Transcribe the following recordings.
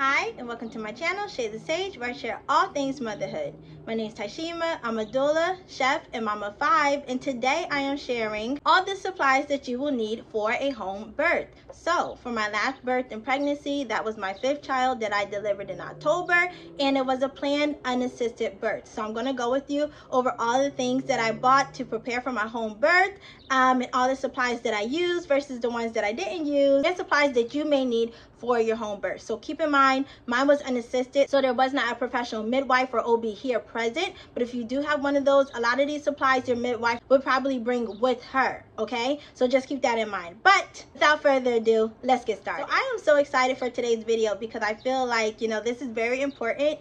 Hi, and welcome to my channel, Shade the Sage, where I share all things motherhood. My name is Taishima, I'm a doula, chef, and mama of 5, and today I am sharing all the supplies that you will need for a home birth. So, for my last birth and pregnancy, that was my 5th child that I delivered in October, and it was a planned unassisted birth. So I'm going to go with you over all the things that I bought to prepare for my home birth, and all the supplies that I used versus the ones that I didn't use, and supplies that you may need for your home birth. So keep in mind, mine was unassisted, so there was not a professional midwife or OB here present, but if you do have one of those, a lot of these supplies your midwife would probably bring with her, okay? So just keep that in mind. But without further ado, let's get started. So I am so excited for today's video because I feel like, this is very important,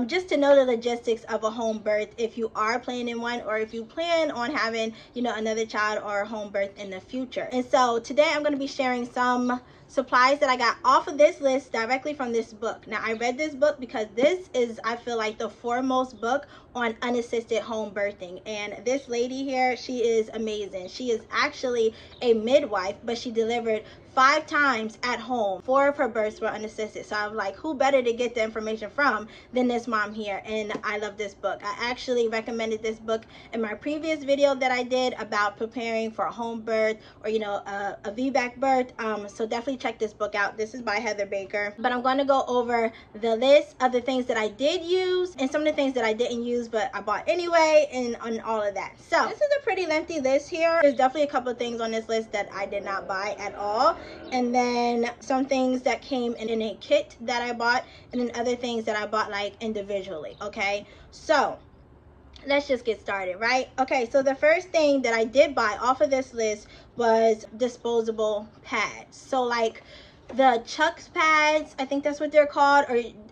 just to know the logistics of a home birth if you are planning one, or if you plan on having, another child or a home birth in the future. And so today I'm going to be sharing some supplies that I got off of this list directly from this book. Now, I read this book because this is, I feel like, the foremost book on unassisted home birthing. And this lady here, she is amazing. She is actually a midwife, but she delivered 5 times at home. 4 of her births were unassisted. So I was like, who better to get the information from than this mom here? And I love this book. I actually recommended this book in my previous video that I did about preparing for a home birth, or a VBAC birth. So definitely check this book out. This is by Heather Baker. But I'm going to go over the list of the things that I did use and some of the things that I didn't use but I bought anyway, and on all of that. So this is a pretty lengthy list here. There's definitely a couple of things on this list that I did not buy at all, and then some things that came in a kit that I bought, and then other things that I bought like individually. Okay, so let's just get started, right? Okay, so the first thing that I did buy off of this list was disposable pads. So like the Chuck's pads, I think that's what they're called,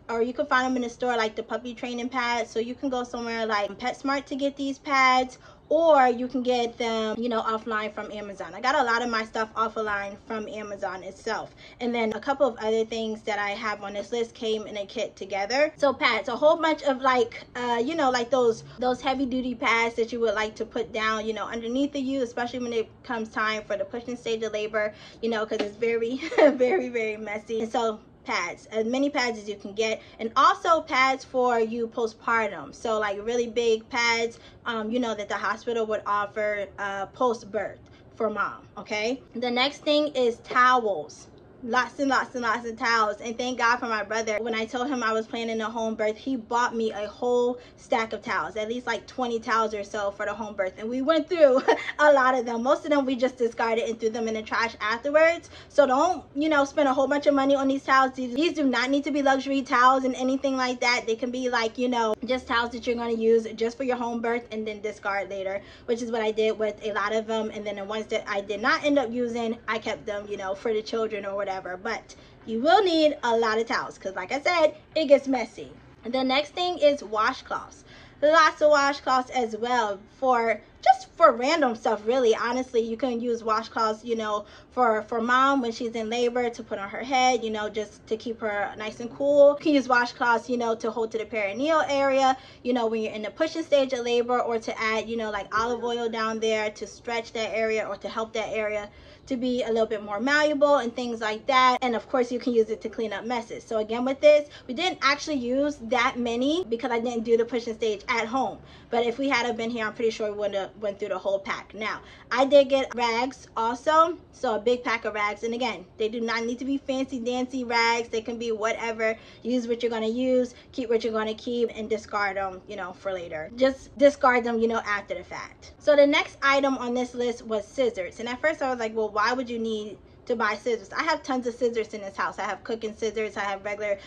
or you can find them in the store, like the puppy training pads. So you can go somewhere like PetSmart to get these pads, or you can get them, offline from Amazon. I got a lot of my stuff offline from Amazon itself. And then a couple of other things that I have on this list came in a kit together. So pads, a whole bunch of like, like those heavy duty pads that you would like to put down, underneath of you, especially when it comes time for the pushing stage of labor, because it's very, very, very messy. And so pads, as many pads as you can get, and also pads for you postpartum. So like really big pads, that the hospital would offer post-birth for mom. Okay, the next thing is towels. Lots and lots and lots of towels. And thank God for my brother. When I told him I was planning a home birth, he bought me a whole stack of towels, at least like 20 towels or so for the home birth. And we went through a lot of them. Most of them we just discarded and threw them in the trash afterwards. So don't, spend a whole bunch of money on these towels. These do not need to be luxury towels and anything like that. They can be like, just towels that you're going to use just for your home birth and then discard later, which is what I did with a lot of them. And then the ones that I did not end up using, I kept them, for the children or whatever. But you will need a lot of towels because, like I said, it gets messy. And the next thing is washcloths. Lots of washcloths as well, just for random stuff, really. Honestly, you can use washcloths, for mom when she's in labor, to put on her head, just to keep her nice and cool. You can use washcloths, to hold to the perineal area, when you're in the pushing stage of labor, or to add, like olive oil down there to stretch that area, or to help that area to be a little bit more malleable and things like that. And of course, you can use it to clean up messes. So again, with this, we didn't actually use that many because I didn't do the pushing stage at home. But if we had been here, I'm pretty sure we would have went through the whole pack. Now, I did get rags also, so a big pack of rags. And again, they do not need to be fancy dancy rags. They can be whatever. Use what you're going to use, keep what you're going to keep, and discard them, for later. Just discard them, after the fact. So the next item on this list was scissors. And at first I was like, well, why would you need to buy scissors? I have tons of scissors in this house. I have cooking scissors, I have regular,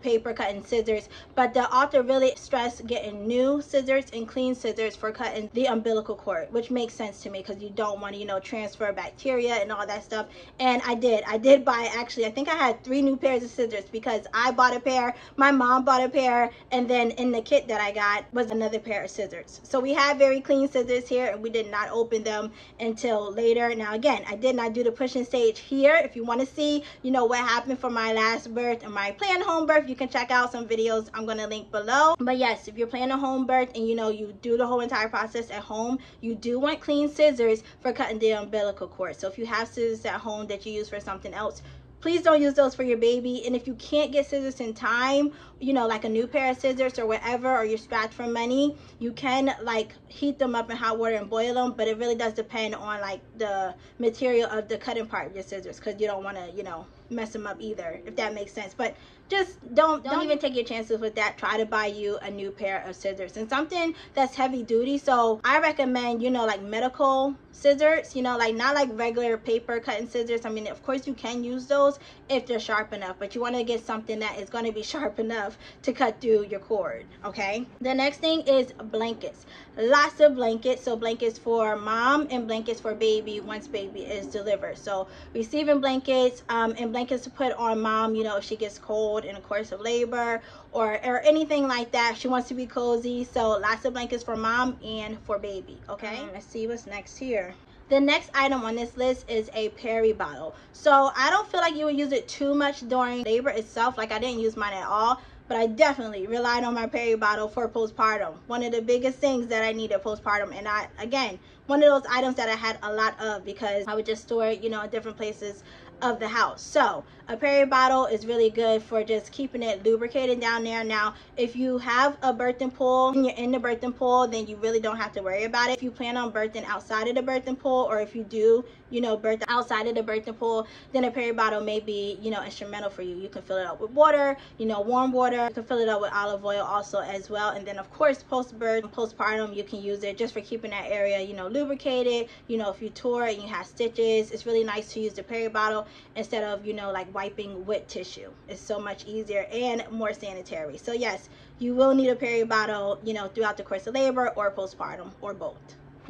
paper cutting scissors, but the author really stressed getting new scissors and clean scissors for cutting the umbilical cord, which makes sense to me because you don't want to, transfer bacteria and all that stuff. And I did buy, actually, I think I had 3 new pairs of scissors because I bought a pair, my mom bought a pair, and then in the kit that I got was another pair of scissors. So we have very clean scissors here, and we did not open them until later. Now again, I did not do the pushing stage here. If you want to see, what happened for my last birth and my planned home birth, you can check out some videos I'm going to link below. But yes, if you're planning a home birth and you do the whole entire process at home, you do want clean scissors for cutting the umbilical cord. So if you have scissors at home that you use for something else, please don't use those for your baby. And if you can't get scissors in time, you know, like a new pair of scissors or whatever, or you're strapped for money, you can like heat them up in hot water and boil them. But it really does depend on like the material of the cutting part of your scissors, because you don't want to, you know, mess them up either, if that makes sense. But just don't even take your chances with that. Try to buy you a new pair of scissors, and something that's heavy duty. So I recommend, you know, like medical scissors, you know, like not like regular paper cutting scissors. I mean, of course you can use those if they're sharp enough, but you want to get something that is going to be sharp enough to cut through your cord. Okay, the next thing is blankets. Lots of blankets. So blankets for mom and blankets for baby once baby is delivered. So receiving blankets, and blankets to put on mom, you know, if she gets cold in the course of labor or anything like that. She wants to be cozy, so lots of blankets for mom and for baby. Okay, let's see what's next here. The next item on this list is a peri bottle. So I don't feel like you would use it too much during labor itself. Like I didn't use mine at all, but I definitely relied on my peri bottle for postpartum. One of the biggest things that I needed postpartum, and again, one of those items that I had a lot of because I would just store it, you know, in different places of the house. So a peri bottle is really good for just keeping it lubricated down there. Now, if you have a birthing pool and you're in the birthing pool, then you really don't have to worry about it. If you plan on birthing outside of the birthing pool, or if you do, you know, birth outside of the birthing pool, then a peri bottle may be, you know, instrumental for you. You can fill it up with water, you know, warm water. You can fill it up with olive oil also as well. And then of course, post-birth, postpartum, you can use it just for keeping that area, you know, lubricated. You know, if you tore and you have stitches, it's really nice to use the peri bottle instead of, you know, like wiping wet tissue. It's so much easier and more sanitary. So yes, you will need a peri bottle, you know, throughout the course of labor or postpartum, or both.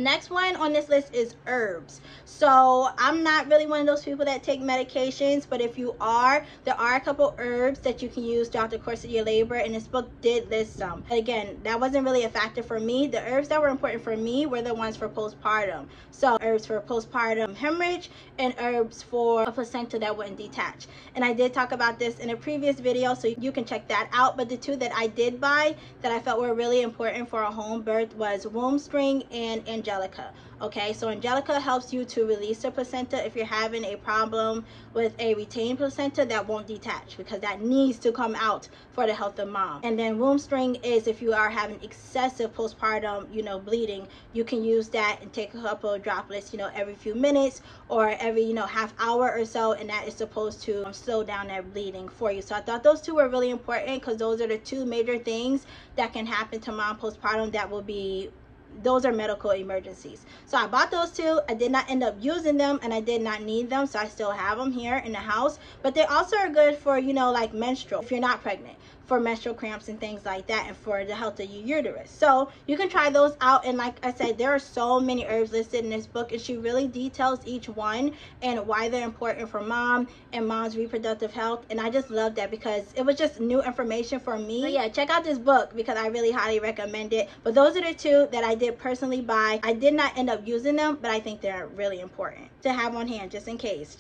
Next one on this list is herbs. So I'm not really one of those people that take medications, but if you are, there are a couple herbs that you can use throughout the course of your labor, and this book did list some. Again, that wasn't really a factor for me. The herbs that were important for me were the ones for postpartum. So herbs for postpartum hemorrhage and herbs for a placenta that wouldn't detach. And I did talk about this in a previous video, so you can check that out. But the two that I did buy that I felt were really important for a home birth was womb spring and Angelica. Okay, so Angelica helps you to release the placenta if you're having a problem with a retained placenta that won't detach, because that needs to come out for the health of mom. And then womb spring is if you are having excessive postpartum, you know, bleeding. You can use that and take a couple of droplets, you know, every few minutes or every, you know, half hour or so, and that is supposed to slow down that bleeding for you. So I thought those two were really important, because those are the two major things that can happen to mom postpartum that will be, those are medical emergencies. So I bought those two. I did not end up using them, and I did not need them, so I still have them here in the house. But they also are good for, you know, like menstrual, if you're not pregnant, for menstrual cramps and things like that, and for the health of your uterus. So you can try those out. And like I said, there are so many herbs listed in this book, and she really details each one and why they're important for mom and mom's reproductive health. And I just love that, because it was just new information for me. So yeah, check out this book, because I really highly recommend it. But those are the two that I did personally buy. I did not end up using them, but I think they're really important to have on hand, just in case.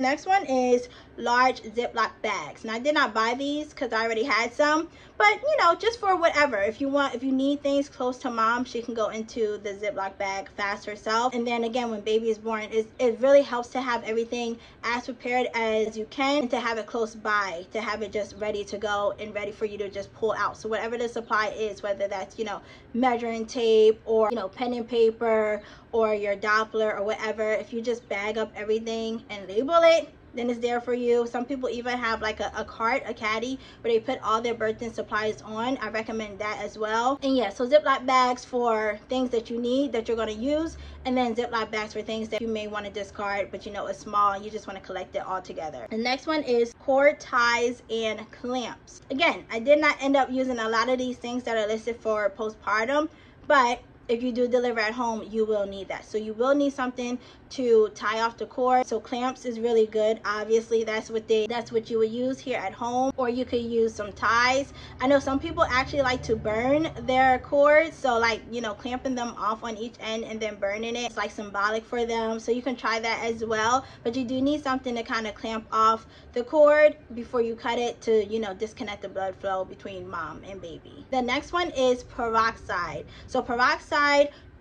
Next one is large Ziploc bags. Now I did not buy these because I already had some, but you know, just for whatever, if you need things close to mom, she can go into the Ziploc bag fast herself. And then again, when baby is born, it really helps to have everything as prepared as you can, and to have it close by, to have it just ready to go and ready for you to just pull out. So whatever the supply is, whether that's, you know, measuring tape or, you know, pen and paper or your Doppler or whatever, if you just bag up everything and label it, then it's there for you. Some people even have like a cart, a caddy, where they put all their birthing supplies on. I recommend that as well. And yeah, so Ziploc bags for things that you need, that you're going to use, and then Ziploc bags for things that you may want to discard, but you know it's small and you just want to collect it all together. The next one is cord ties and clamps. Again, I did not end up using a lot of these things that are listed for postpartum, but if you do deliver at home, you will need that. So you will need something to tie off the cord. So clamps is really good. Obviously, that's what you would use here at home, or you could use some ties. I know some people actually like to burn their cords, so like, you know, clamping them off on each end and then burning it. It's like symbolic for them, so you can try that as well. But you do need something to kind of clamp off the cord before you cut it, to, you know, disconnect the blood flow between mom and baby. The next one is peroxide. So peroxide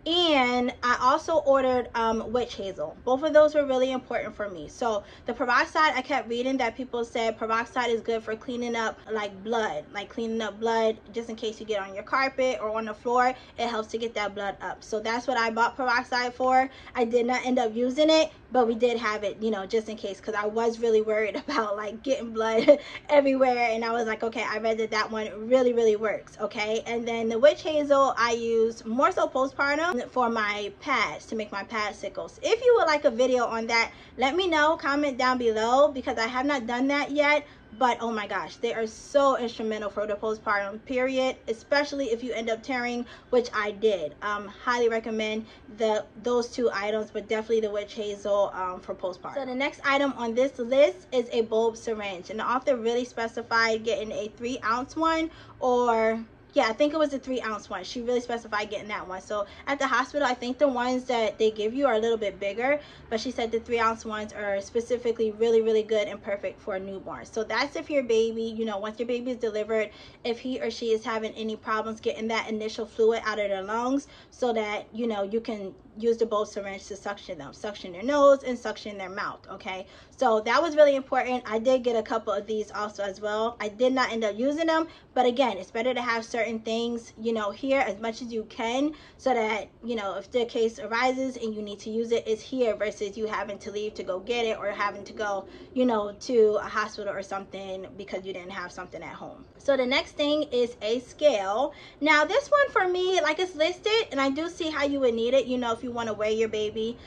And I also ordered witch hazel. Both of those were really important for me. So the peroxide, I kept reading that people said peroxide is good for cleaning up like blood, just in case you get on your carpet or on the floor. It helps to get that blood up. So that's what I bought peroxide for. I did not end up using it, but we did have it, you know, just in case, because I was really worried about like getting blood everywhere. And I was like, okay, I read that one really works. Okay, and then the witch hazel I used more so postpartum for my pads, to make my padsicles. If you would like a video on that, let me know, comment down below, because I have not done that yet. But oh my gosh, they are so instrumental for the postpartum period, especially if you end up tearing, which I did. Highly recommend those two items, but definitely the witch hazel for postpartum. So the next item on this list is a bulb syringe, and the author really specified getting a 3-ounce one, or yeah, I think it was a 3-ounce one. She really specified getting that one. So at the hospital, I think the ones that they give you are a little bit bigger, but she said the 3-ounce ones are specifically really good and perfect for a newborn. So that's if your baby, you know, once your baby is delivered, if he or she is having any problems getting that initial fluid out of their lungs, so that, you know, you can use the bulb syringe to suction them, suction their nose and suction their mouth. Okay, so that was really important. I did get a couple of these also as well. I did not end up using them, but again, it's better to have certain things, you know, here as much as you can, so that, you know, if the case arises and you need to use it, it's here, versus you having to leave to go get it, or having to go, you know, to a hospital or something because you didn't have something at home. So the next thing is a scale. Now this one for me, like, it's listed, and I do see how you would need it, you know, if you want to weigh your baby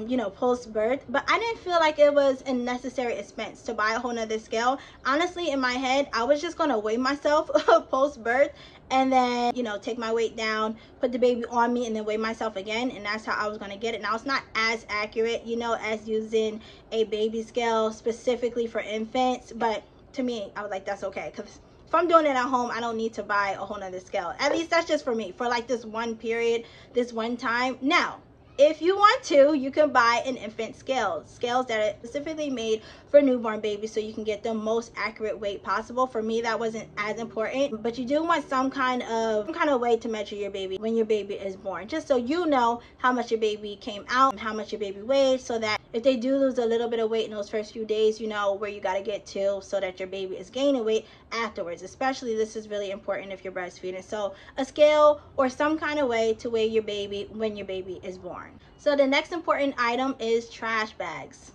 you know, post birth, but I didn't feel like it was a necessary expense to buy a whole nother scale. Honestly, in my head, I was just gonna weigh myself post birth, and then, you know, take my weight down, put the baby on me, and then weigh myself again, and that's how I was gonna get it. Now it's not as accurate, you know, as using a baby scale specifically for infants, but to me, I was like, that's okay, because if I'm doing it at home, I don't need to buy a whole nother scale. At least that's just for me, for like this one period, this one time. Now, if you want to, you can buy an infant scale, scales that are specifically made for newborn babies, so you can get the most accurate weight possible. For me, that wasn't as important, but you do want some kind of way to measure your baby when your baby is born, just so you know how much your baby came out and how much your baby weighed, so that if they do lose a little bit of weight in those first few days, you know where you got to get to, so that your baby is gaining weight afterwards. Especially, this is really important if you're breastfeeding. So a scale or some kind of way to weigh your baby when your baby is born. So the next important item is trash bags.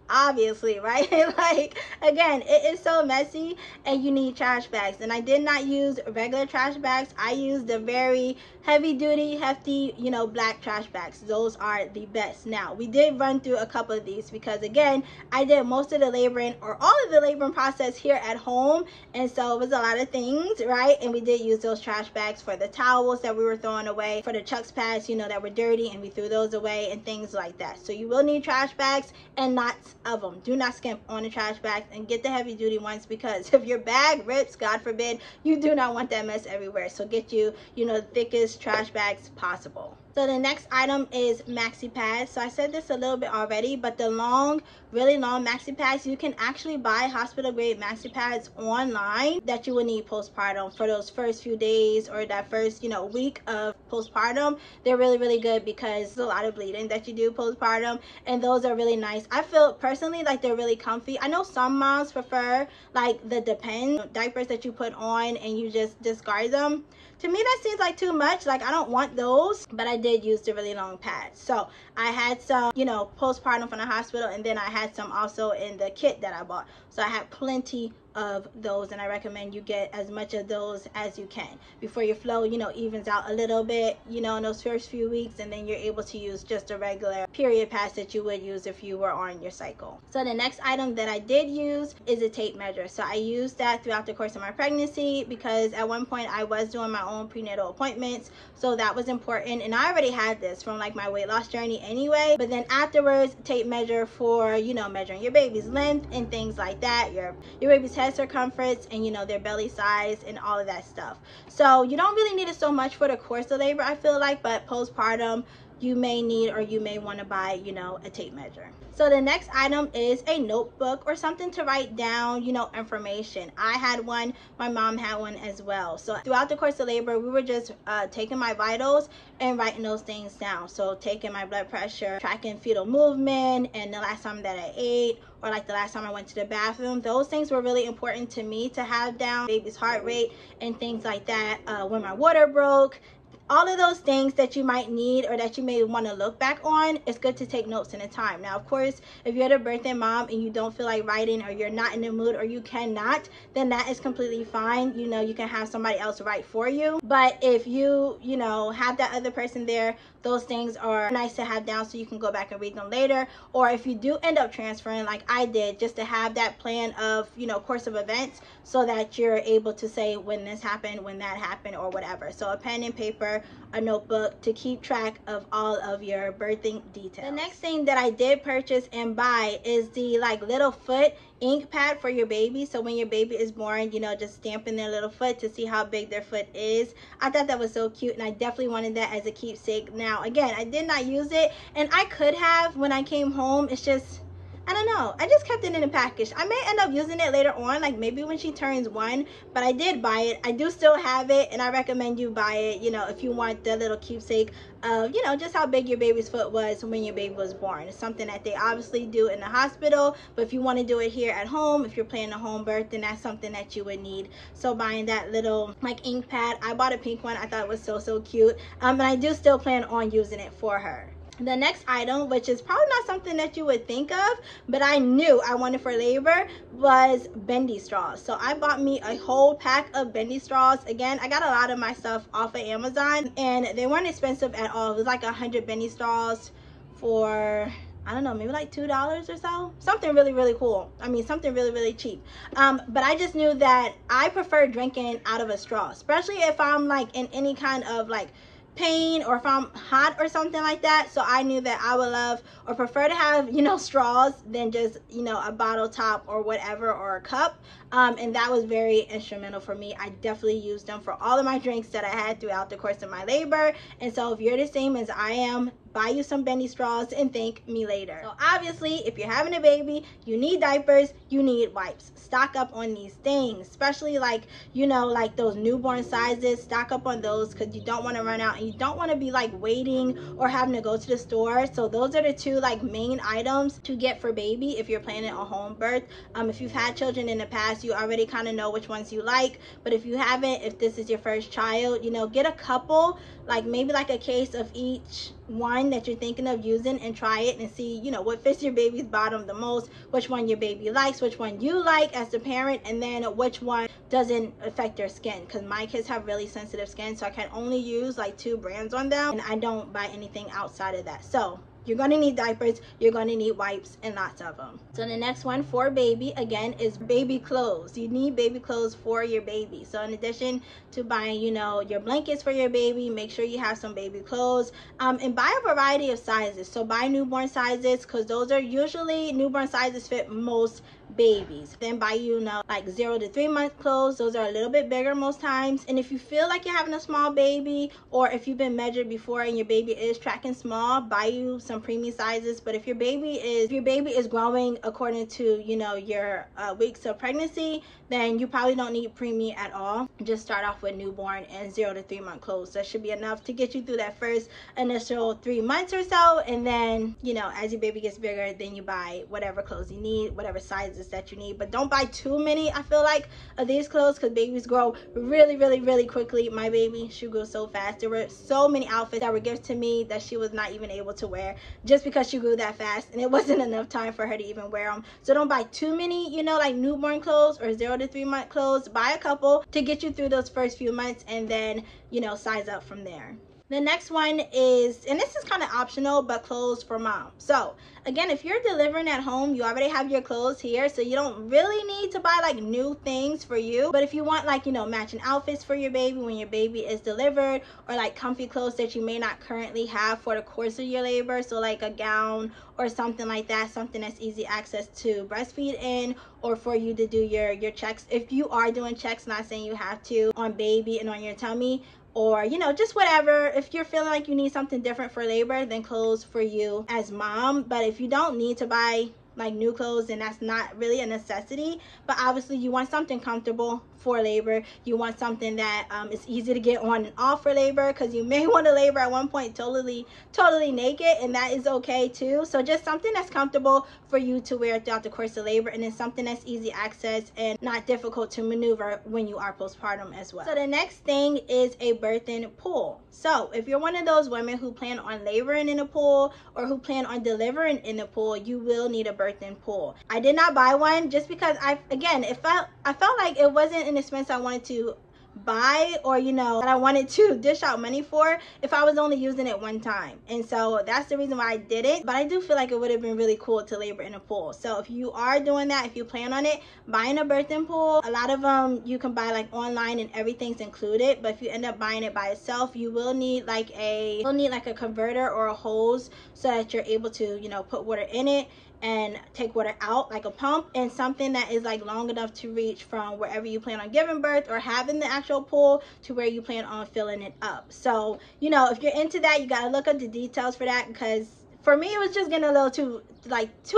Obviously, right? Like, again, it is so messy and you need trash bags. And I did not use regular trash bags. I used the very heavy duty, hefty, you know, black trash bags. Those are the best. Now, we did run through a couple of these because, again, I did most of the laboring, or all of the laboring process here at home, and so it was a lot of things, right? And we did use those trash bags for the towels that we were throwing away, for the chucks pads, you know, that were dirty, and we threw those away, and things like that. So you will need trash bags, and lots of them. Do not skimp on the trash bags, and get the heavy duty ones, because if your bag rips, God forbid, you do not want that mess everywhere. So get you, you know, the thickest trash bags possible. So the next item is maxi pads. So I said this a little bit already, but the long, really long maxi pads, you can actually buy hospital grade maxi pads online that you will need postpartum for those first few days, or that first, you know, week of postpartum. They're really good, because there's a lot of bleeding that you do postpartum, and those are really nice. I feel personally like they're really comfy. I know some moms prefer like the Depend diapers that you put on and you just discard them. To me, that seems like too much. Like, I don't want those, but I did use the really long pads. So I had some, you know, postpartum from the hospital, and then I had some also in the kit that I bought. So I had plenty of those, and I recommend you get as much of those as you can before your flow, you know, evens out a little bit, you know, in those first few weeks, and then you're able to use just a regular period pads that you would use if you were on your cycle. So the next item that I did use is a tape measure. So I used that throughout the course of my pregnancy, because at one point I was doing my own prenatal appointments, so that was important, and I already had this from like my weight loss journey anyway. But then afterwards, tape measure for, you know, measuring your baby's length and things like that, your baby's head circumference, and, you know, their belly size and all of that stuff. So you don't really need it so much for the course of labor, I feel like, but postpartum, you may need or you may want to buy, you know, a tape measure. So the next item is a notebook or something to write down, you know, information. I had one, my mom had one as well. So throughout the course of labor, we were just taking my vitals and writing those things down. So taking my blood pressure, tracking fetal movement, and the last time that I ate, or like the last time I went to the bathroom. Those things were really important to me to have down, baby's heart rate and things like that. When my water broke, all of those things that you might need or that you may want to look back on, it's good to take notes in a time. Now, of course, if you're the birthing mom and you don't feel like writing, or you're not in the mood, or you cannot, then that is completely fine. You know, you can have somebody else write for you. But if you know, have that other person there, those things are nice to have down so you can go back and read them later. Or if you do end up transferring, like I did, just to have that plan of, you know, course of events, so that you're able to say when this happened, when that happened, or whatever. So a pen and paper, a notebook to keep track of all of your birthing details. The next thing that I did purchase and buy is the like little foot ink pad for your baby. So when your baby is born, you know, just stamping their little foot to see how big their foot is. I thought that was so cute, and I definitely wanted that as a keepsake. Now again, I did not use it, and I could have when I came home. It's just, I don't know, I just kept it in a package. I may end up using it later on, like maybe when she turns 1, but I did buy it. I do still have it, and I recommend you buy it, you know, if you want the little keepsake of, you know, just how big your baby's foot was when your baby was born. It's something that they obviously do in the hospital, but if you want to do it here at home, if you're planning a home birth, then that's something that you would need. So buying that little like ink pad, I bought a pink one. I thought it was so cute, and I do still plan on using it for her. The next item, which is probably not something that you would think of, but I knew I wanted for labor, was bendy straws. So I bought me a whole pack of bendy straws. Again, I got a lot of my stuff off of Amazon, and they weren't expensive at all. It was like 100 bendy straws for, I don't know, maybe like $2 or so. Something really cool. I mean, something really cheap. But I just knew that I prefer drinking out of a straw, especially if I'm like in any kind of like pain, or if I'm hot or something like that. So I knew that I would love or prefer to have, you know, straws than just, you know, a bottle top or whatever, or a cup. And that was very instrumental for me. I definitely used them for all of my drinks that I had throughout the course of my labor. And so if you're the same as I am, buy you some bendy straws and thank me later. So obviously, if you're having a baby, you need diapers, you need wipes. Stock up on these things, especially like, you know, like those newborn sizes. Stock up on those, because you don't want to run out, and you don't want to be like waiting or having to go to the store. So those are the two like main items to get for baby if you're planning a home birth. If you've had children in the past, you already kind of know which ones you like. But if you haven't, if this is your first child, you know, get a couple, like maybe like a case of each one that you're thinking of using, and try it and see, you know, what fits your baby's bottom the most, which one your baby likes, which one you like as the parent, and then which one doesn't affect their skin, because my kids have really sensitive skin, so I can only use like 2 brands on them, and I don't buy anything outside of that. So you're going to need diapers, you're going to need wipes, and lots of them. So the next one for baby, again, is baby clothes. You need baby clothes for your baby. So in addition to buying, you know, your blankets for your baby, make sure you have some baby clothes, and buy a variety of sizes. So buy newborn sizes, because those are usually, newborn sizes fit most babies. Then buy, you know, like 0 to 3 month clothes. Those are a little bit bigger most times. And if you feel like you're having a small baby, or if you've been measured before and your baby is tracking small, buy you some preemie sizes. But if your baby is growing according to, you know, your weeks of pregnancy, then you probably don't need preemie at all. Just start off with newborn and 0 to 3 month clothes. That should be enough to get you through that first initial 3 months or so. And then, you know, as your baby gets bigger, then you buy whatever clothes you need, whatever sizes that you need. But don't buy too many, I feel like, of these clothes, because babies grow really quickly. My baby, she grew so fast. There were so many outfits that were gifted to me that she was not even able to wear, just because she grew that fast, and it wasn't enough time for her to even wear them. So don't buy too many, you know, like newborn clothes or 0 to 3 month clothes. Buy a couple to get you through those first few months, and then, you know, size up from there. The next one is, and this is kind of optional, but clothes for mom. So again, if you're delivering at home, you already have your clothes here, so you don't really need to buy like new things for you. But if you want, like, you know, matching outfits for your baby when your baby is delivered, or like comfy clothes that you may not currently have for the course of your labor, so like a gown or something like that, something that's easy access to breastfeed in, or for you to do your checks. If you are doing checks, not saying you have to, on baby and on your tummy, or, you know, just whatever. If you're feeling like you need something different for labor, then clothes for you as mom. But if you don't need to buy like new clothes, and that's not really a necessity, but obviously you want something comfortable for labor. You want something that is easy to get on and off for labor, because you may want to labor at one point totally naked, and that is okay too. So just something that's comfortable for you to wear throughout the course of labor, and then something that's easy access and not difficult to maneuver when you are postpartum as well. So the next thing is a birthing pool. So if you're one of those women who plan on laboring in a pool, or who plan on delivering in a pool, you will need a birthing pool. I did not buy one just because I felt like it wasn't an expense I wanted to buy, or, you know, that I wanted to dish out money for if I was only using it one time. And so that's the reason why I did it. But I do feel like it would have been really cool to labor in a pool. So if you are doing that, if you plan on it, buying a birthing pool, a lot of them you can buy like online and everything's included. But if you end up buying it by itself, you will need like a converter or a hose, so that you're able to, you know, put water in it and take water out, like a pump, and something that is like long enough to reach from wherever you plan on giving birth or having the actual pool to where you plan on filling it up. So, you know, if you're into that, you got to look up the details for that, because for me it was just getting a little too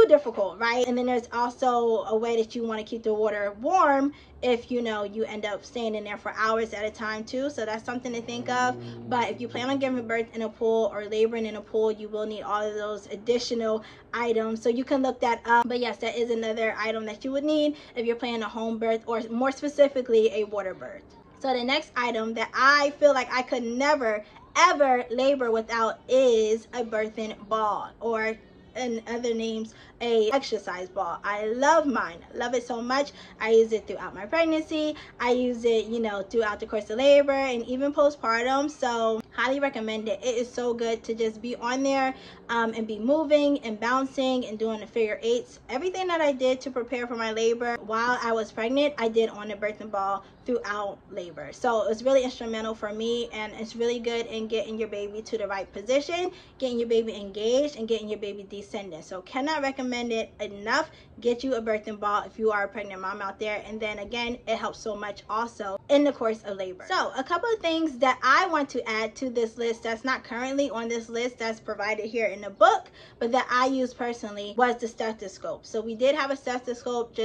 difficult, right? And then there's also a way that you want to keep the water warm if, you know, you end up staying in there for hours at a time too. So that's something to think of. But if you plan on giving birth in a pool or laboring in a pool, you will need all of those additional items, so you can look that up. But yes, that is another item that you would need if you're planning a home birth, or more specifically a water birth. So the next item that I feel like I could never ever labor without is a birthing ball, or in other names, a exercise ball. I love mine. I love it so much. I use it throughout my pregnancy. I use it, you know, throughout the course of labor and even postpartum. So highly recommend it. It is so good to just be on there and be moving and bouncing and doing the figure eights. Everything that I did to prepare for my labor while I was pregnant, I did on the birthing ball throughout labor. So it was really instrumental for me, and it's really good in getting your baby to the right position, getting your baby engaged, and getting your baby descending. So cannot recommend it enough. Get you a birthing ball if you are a pregnant mom out there. And then again, it helps so much also in the course of labor. So a couple of things that I want to add to this list that's not currently on this list that's provided here in the book, but that I use personally, was the stethoscope. So we did have a stethoscope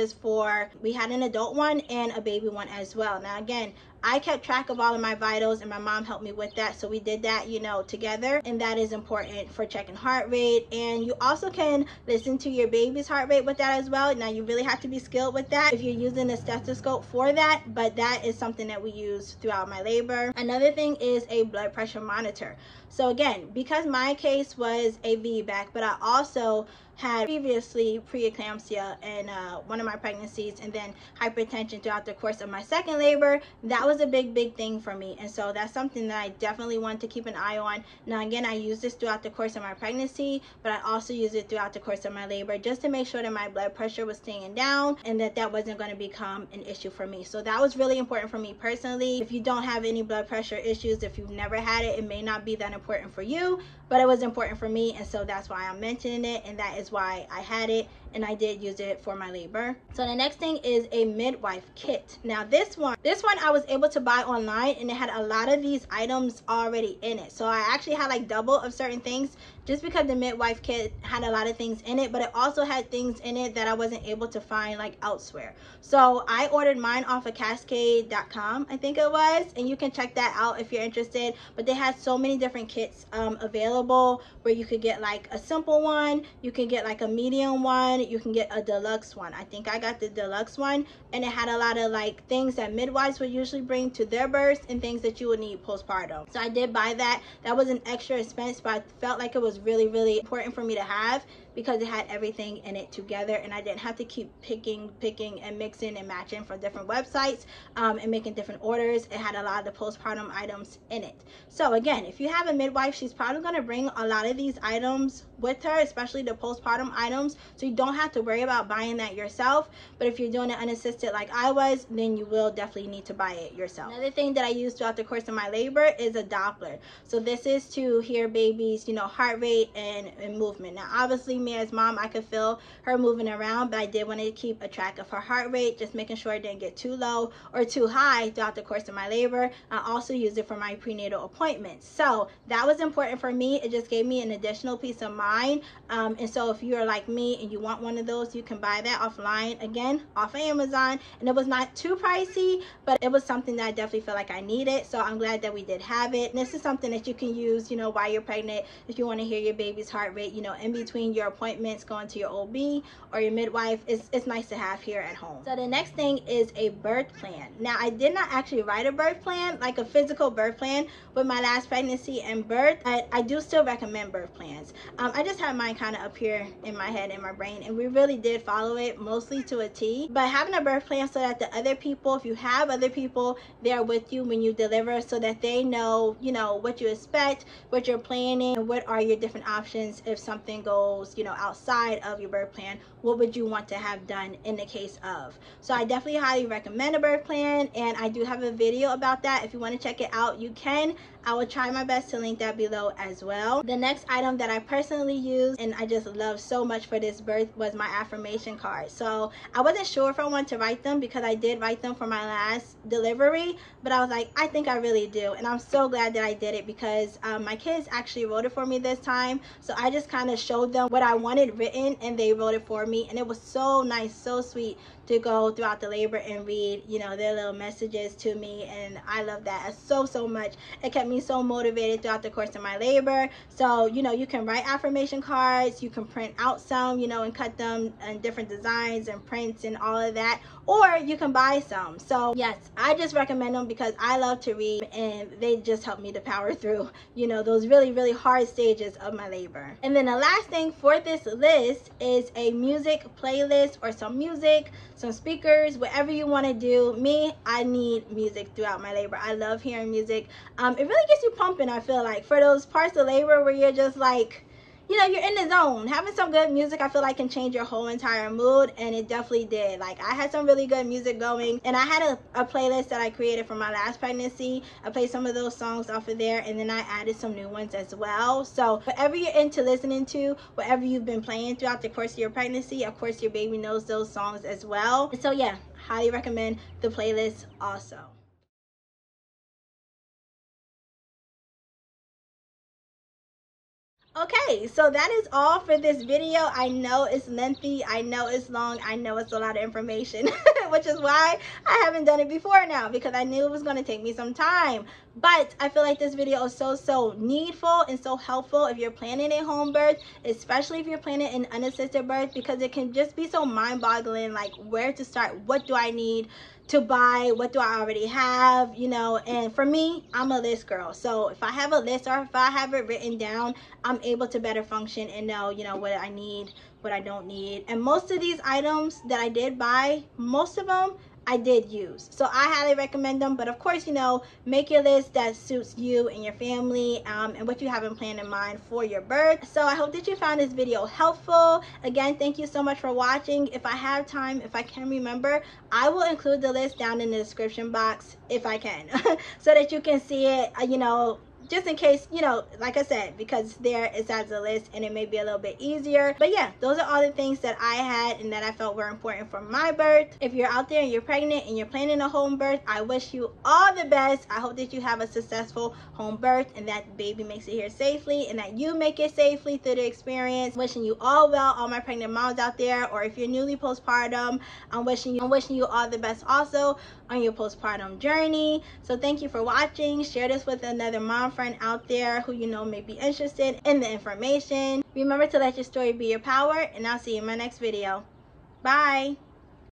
we had an adult one and a baby one as well. Now again, I kept track of all of my vitals, and my mom helped me with that. So we did that, you know, together. And that is important for checking heart rate. And you also can listen to your baby's heart rate with that as well. Now you really have to be skilled with that if you're using a stethoscope for that. But that is something that we use throughout my labor. Another thing is a blood pressure monitor. So again, because my case was a VBAC, but I also had previously preeclampsia in one of my pregnancies, and then hypertension throughout the course of my second labor, that was a big thing for me. And so that's something that I definitely want to keep an eye on. Now again, I use this throughout the course of my pregnancy, but I also use it throughout the course of my labor, just to make sure that my blood pressure was staying down and that wasn't going to become an issue for me. So that was really important for me personally. If you don't have any blood pressure issues, if you've never had it, it may not be that important for you, but it was important for me, and so that's why I'm mentioning it, and that is why I had it, and I did use it for my labor. So the next thing is a midwife kit. Now this one I was able to buy online, and it had a lot of these items already in it. So I actually had like double of certain things, just because the midwife kit had a lot of things in it, but it also had things in it that I wasn't able to find like elsewhere. So I ordered mine off of Cascade.com, I think it was, and you can check that out if you're interested. But they had so many different kits available, where you could get like a simple one, you can get like a medium one, you can get a deluxe one. I think I got the deluxe one, and it had a lot of like things that midwives would usually bring to their births and things that you would need postpartum. So I did buy that. That was an extra expense, but I felt like it was really important for me to have, because it had everything in it together, and I didn't have to keep picking and mixing and matching from different websites and making different orders. It had a lot of the postpartum items in it. So again, if you have a midwife, she's probably going to bring a lot of these items with her, especially the postpartum items, so you don't have to worry about buying that yourself. But if you're doing it unassisted like I was, then you will definitely need to buy it yourself. Another thing that I used throughout the course of my labor is a Doppler. So this is to hear baby's, you know, heart rate and movement. Now obviously supporting me as mom. I could feel her moving around, but I did want to keep a track of her heart rate, just making sure it didn't get too low or too high throughout the course of my labor. I also used it for my prenatal appointments, so that was important for me. It just gave me an additional peace of mind. And so if you're like me and you want one of those, you can buy that offline, again, off of Amazon. And it was not too pricey, but it was something that I definitely felt like I needed. So I'm glad that we did have it. And this is something that you can use, you know, while you're pregnant, if you want to hear your baby's heart rate, you know, in between your appointments, going to your OB or your midwife. It's nice to have here at home. So the next thing is a birth plan. Now, I did not actually write a birth plan, like a physical birth plan, with my last pregnancy and birth. I do still recommend birth plans. I just had mine kind of up here in my head, in my brain, and we really did follow it mostly to a T. But having a birth plan so that the other people, if you have other people there with you when you deliver, so that they know, you know, what you expect, what you're planning, and what are your different options if something goes, you know, outside of your birth plan. What would you want to have done in the case of? So I definitely highly recommend a birth plan, and I do have a video about that. If you want to check it out, you can. I will try my best to link that below as well. The next item that I personally used and I just love so much for this birth was my affirmation card. So I wasn't sure if I wanted to write them, because I did write them for my last delivery, but I was like, I think I really do. And I'm so glad that I did it, because my kids actually wrote it for me this time. So I just kind of showed them what I wanted written and they wrote it for me, and it was so nice, so sweet to go throughout the labor and read, you know, their little messages to me. And I love that so much. It kept me so motivated throughout the course of my labor. So, you know, you can write affirmation cards, you can print out some, you know, and cut them in different designs and prints and all of that, or you can buy some. So yes, I just recommend them because I love to read, and they just help me to power through, you know, those really hard stages of my labor. And then the last thing for this list is a music playlist, or some music, some speakers, whatever you want to do. Me, I need music throughout my labor. I love hearing music. It really gets you pumping, I feel like, for those parts of labor where you're just like, you know, you're in the zone. Having some good music, I feel like, can change your whole entire mood, and it definitely did. Like, I had some really good music going, and I had a playlist that I created for my last pregnancy. I played some of those songs off of there, and then I added some new ones as well. So whatever you're into listening to, whatever you've been playing throughout the course of your pregnancy, of course your baby knows those songs as well. And so yeah, highly recommend the playlist also. Okay, so that is all for this video. I know it's lengthy, I know it's long, I know it's a lot of information, which is why I haven't done it before now, because I knew it was going to take me some time. But I feel like this video is so needful and so helpful if you're planning a home birth, especially if you're planning an unassisted birth, because it can just be so mind-boggling, like where to start, what do I need to buy, what do I already have, you know. And for me, I'm a list girl, so if I have a list, or if I have it written down, I'm able to better function and know, you know, what I need, what I don't need. And most of these items that I did buy, most of them I did use, so I highly recommend them. But of course, you know, make your list that suits you and your family, and what you have in plan in mind for your birth. So I hope that you found this video helpful. Again, thank you so much for watching. If I have time, if I can remember, I will include the list down in the description box if I can, so that you can see it, you know, just in case, you know, like I said, because there it's as a list and it may be a little bit easier. But yeah, those are all the things that I had and that I felt were important for my birth. If you're out there and you're pregnant and you're planning a home birth, I wish you all the best. I hope that you have a successful home birth, and that the baby makes it here safely, and that you make it safely through the experience. Wishing you all well, all my pregnant moms out there, or if you're newly postpartum, I'm wishing you all the best also on your postpartum journey. So thank you for watching. Share this with another mom friend out there who you know may be interested in the information. Remember to let your story be your power, and I'll see you in my next video. Bye.